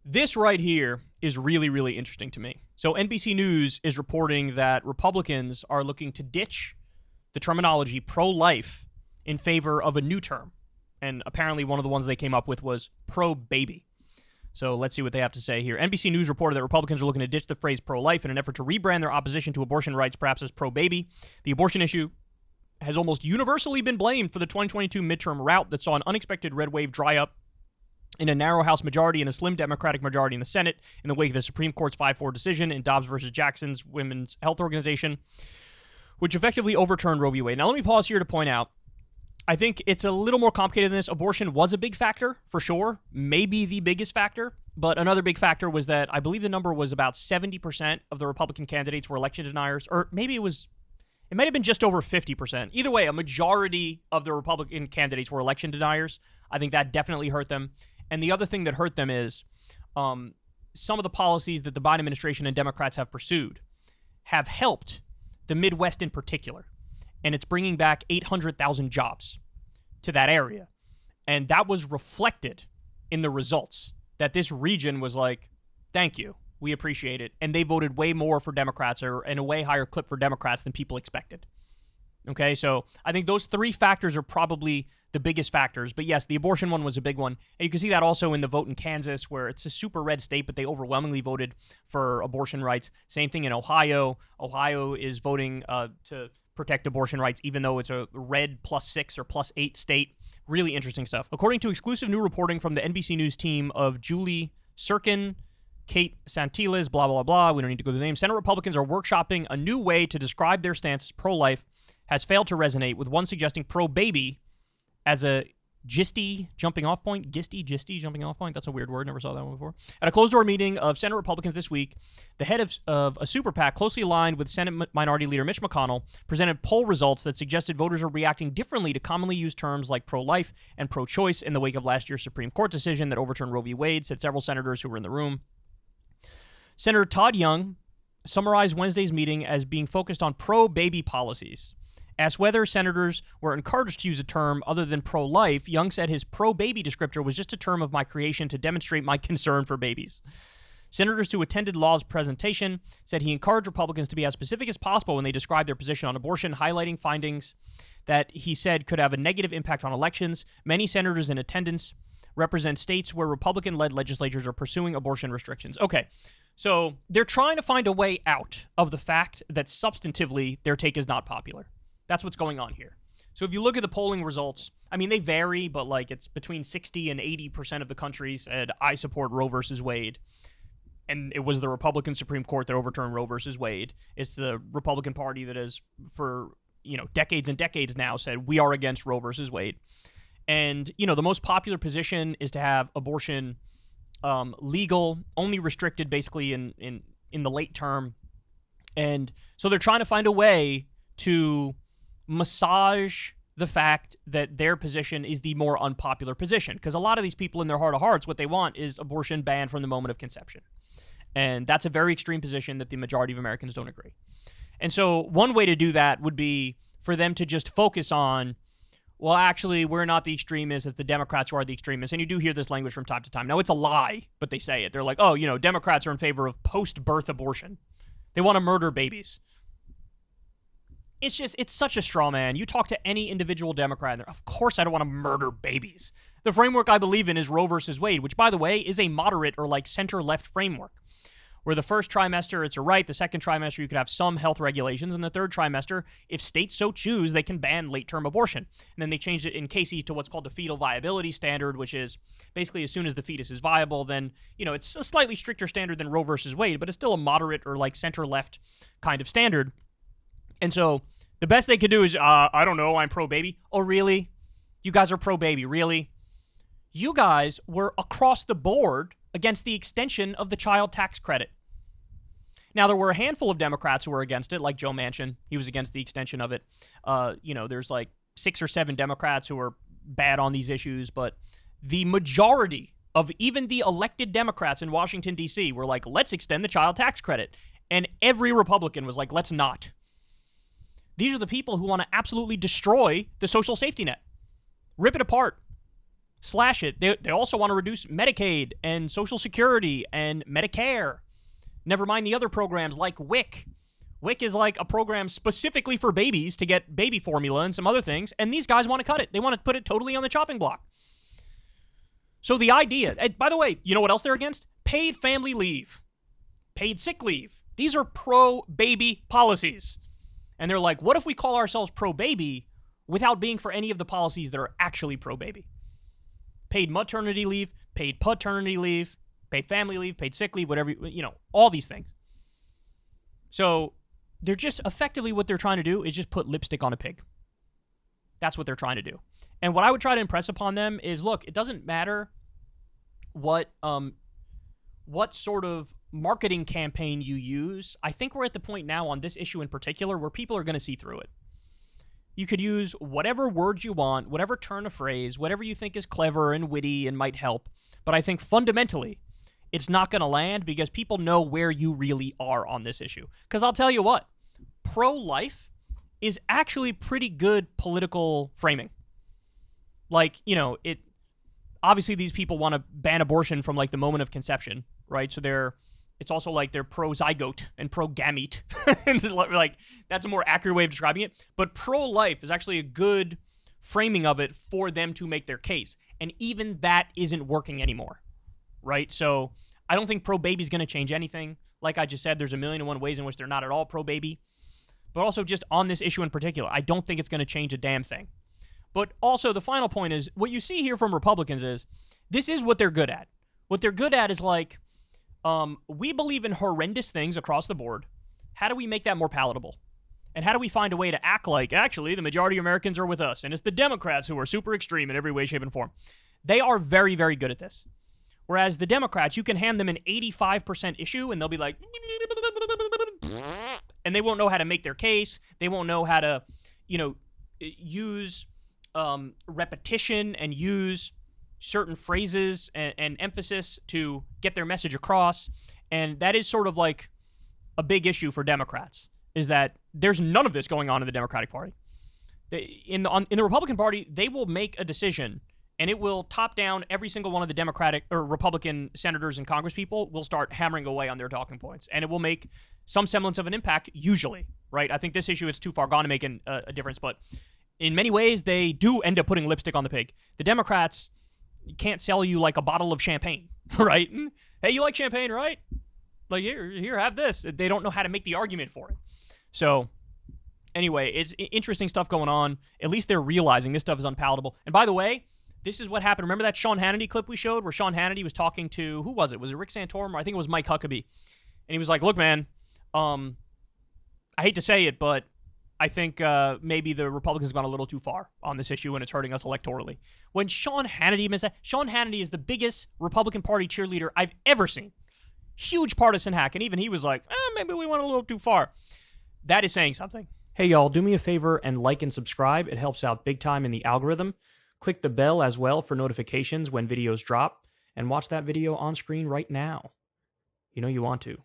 This right here is really, really interesting to me. So NBC News is reporting that Republicans are looking to ditch the terminology pro-life in favor of a new term. And apparently one of the ones they came up with was pro-baby. So let's see what they have to say here. NBC News reported that Republicans are looking to ditch the phrase pro-life in an effort to rebrand their opposition to abortion rights perhaps as pro-baby. The abortion issue has almost universally been blamed for the 2022 midterm rout that saw an unexpected red wave dry up in a narrow House majority and a slim Democratic majority in the Senate in the wake of the Supreme Court's 5-4 decision in Dobbs versus Jackson's Women's Health Organization, which effectively overturned Roe v. Wade. Now, let me pause here to point out, I think it's a little more complicated than this. Abortion was a big factor, for sure, maybe the biggest factor, but another big factor was that I believe the number was about 70% of the Republican candidates were election deniers, or maybe it might have been just over 50%. Either way, a majority of the Republican candidates were election deniers. I think that definitely hurt them. And the other thing that hurt them is some of the policies that the Biden administration and Democrats have pursued have helped the Midwest in particular. And it's bringing back 800,000 jobs to that area. And that was reflected in the results, that this region was like, thank you, we appreciate it. And they voted way more for Democrats, or in a way higher clip for Democrats than people expected. Okay, so I think those three factors are probably the biggest factors. But yes, the abortion one was a big one. And you can see that also in the vote in Kansas, where it's a super red state, but they overwhelmingly voted for abortion rights. Same thing in Ohio. Ohio is voting to protect abortion rights, even though it's a red +6 or +8 state. Really interesting stuff. According to exclusive new reporting from the NBC News team of Julie Sirkin, Kate Santiles, blah, blah, blah. We don't need to go to the name. Senate Republicans are workshopping a new way to describe their stance as pro-life has failed to resonate, with one suggesting pro-baby as a gisty jumping off point. Gisty jumping off point. That's a weird word. Never saw that one before. At a closed-door meeting of Senate Republicans this week, the head of a super PAC closely aligned with Senate Minority Leader Mitch McConnell presented poll results that suggested voters are reacting differently to commonly used terms like pro-life and pro-choice in the wake of last year's Supreme Court decision that overturned Roe v. Wade, said several senators who were in the room. Senator Todd Young summarized Wednesday's meeting as being focused on pro-baby policies. Asked whether senators were encouraged to use a term other than pro-life, Young said his pro-baby descriptor was just a term of my creation to demonstrate my concern for babies. Senators who attended Law's presentation said he encouraged Republicans to be as specific as possible when they described their position on abortion, highlighting findings that he said could have a negative impact on elections. Many senators in attendance represent states where Republican-led legislatures are pursuing abortion restrictions. Okay, so they're trying to find a way out of the fact that substantively their take is not popular. That's what's going on here. So if you look at the polling results, I mean, they vary, but like it's between 60 and 80% of the country said, I support Roe versus Wade. And it was the Republican Supreme Court that overturned Roe versus Wade. It's the Republican Party that has, for decades and decades now, said we are against Roe versus Wade. And, the most popular position is to have abortion legal, only restricted basically in the late term. And so they're trying to find a way to massage the fact that their position is the more unpopular position. Because a lot of these people in their heart of hearts, what they want is abortion banned from the moment of conception. And that's a very extreme position that the majority of Americans don't agree. And so one way to do that would be for them to just focus on, well, actually, we're not the extremists, it's the Democrats who are the extremists. And you do hear this language from time to time. Now, it's a lie, but they say it. They're like, oh, Democrats are in favor of post-birth abortion. They want to murder babies. It's such a straw man. You talk to any individual Democrat, and of course I don't want to murder babies. The framework I believe in is Roe versus Wade, which, by the way, is a moderate or like center-left framework, where the first trimester, it's a right. The second trimester, you could have some health regulations. And the third trimester, if states so choose, they can ban late-term abortion. And then they changed it in Casey to what's called the fetal viability standard, which is basically as soon as the fetus is viable, then, it's a slightly stricter standard than Roe versus Wade, but it's still a moderate or like center-left kind of standard. And so the best they could do is, I don't know, I'm pro-baby. Oh, really? You guys are pro-baby, really? You guys were across the board against the extension of the child tax credit. Now, there were a handful of Democrats who were against it, like Joe Manchin. He was against the extension of it. There's like 6 or 7 Democrats who are bad on these issues, but the majority of even the elected Democrats in Washington, D.C. were like, let's extend the child tax credit. And every Republican was like, let's not. These are the people who want to absolutely destroy the social safety net. Rip it apart. slash it. They also want to reduce Medicaid and Social Security and Medicare. Never mind the other programs like WIC. WIC is like a program specifically for babies to get baby formula and some other things, and these guys want to cut it. They want to put it totally on the chopping block. So the idea, and by the way, you know what else they're against? Paid family leave, paid sick leave. These are pro-baby policies. And they're like, what if we call ourselves pro-baby without being for any of the policies that are actually pro-baby? Paid maternity leave, paid paternity leave, paid family leave, paid sick leave, whatever, all these things. So they're just effectively what they're trying to do is just put lipstick on a pig. That's what they're trying to do. And what I would try to impress upon them is, look, it doesn't matter what sort of marketing campaign you use. I think we're at the point now on this issue in particular where people are going to see through it. You could use whatever words you want, whatever turn of phrase, whatever you think is clever and witty and might help. But I think fundamentally, it's not going to land because people know where you really are on this issue. Because I'll tell you what, pro-life is actually pretty good political framing. Like, it obviously these people want to ban abortion from like the moment of conception, right? So it's also like they're pro-zygote and pro-gamete. Like, that's a more accurate way of describing it. But pro-life is actually a good framing of it for them to make their case. And even that isn't working anymore, right? So I don't think pro-baby is going to change anything. Like I just said, there's a million and one ways in which they're not at all pro-baby. But also just on this issue in particular, I don't think it's going to change a damn thing. But also the final point is, what you see here from Republicans is, this is what they're good at. What they're good at is like, we believe in horrendous things across the board. How do we make that more palatable? And how do we find a way to act like, actually, the majority of Americans are with us, and it's the Democrats who are super extreme in every way, shape, and form? They are very, very good at this. Whereas the Democrats, you can hand them an 85% issue, and they'll be like, and they won't know how to make their case. They won't know how to, use repetition and use certain phrases and emphasis to get their message across. And that is sort of like a big issue for Democrats, is that there's none of this going on in the Democratic Party. In the Republican Party, they will make a decision and it will top down. Every single one of the Democratic or Republican senators and congresspeople will start hammering away on their talking points, and it will make some semblance of an impact, usually, right? I think this issue is too far gone to make a difference, but in many ways, they do end up putting lipstick on the pig. The Democrats can't sell you like a bottle of champagne, right? Hey, you like champagne, right? Like, here, have this. They don't know how to make the argument for it. So anyway, it's interesting stuff going on. At least they're realizing this stuff is unpalatable. And by the way, this is what happened. Remember that Sean Hannity clip we showed where Sean Hannity was talking to, who was it? Was it Rick Santorum? Or I think it was Mike Huckabee. And he was like, look, man, I hate to say it, but I think maybe the Republicans have gone a little too far on this issue and it's hurting us electorally. When Sean Hannity is the biggest Republican Party cheerleader I've ever seen. Huge partisan hack. And even he was like, maybe we went a little too far. That is saying something. Hey, y'all, do me a favor and like and subscribe. It helps out big time in the algorithm. Click the bell as well for notifications when videos drop. And watch that video on screen right now. You know you want to.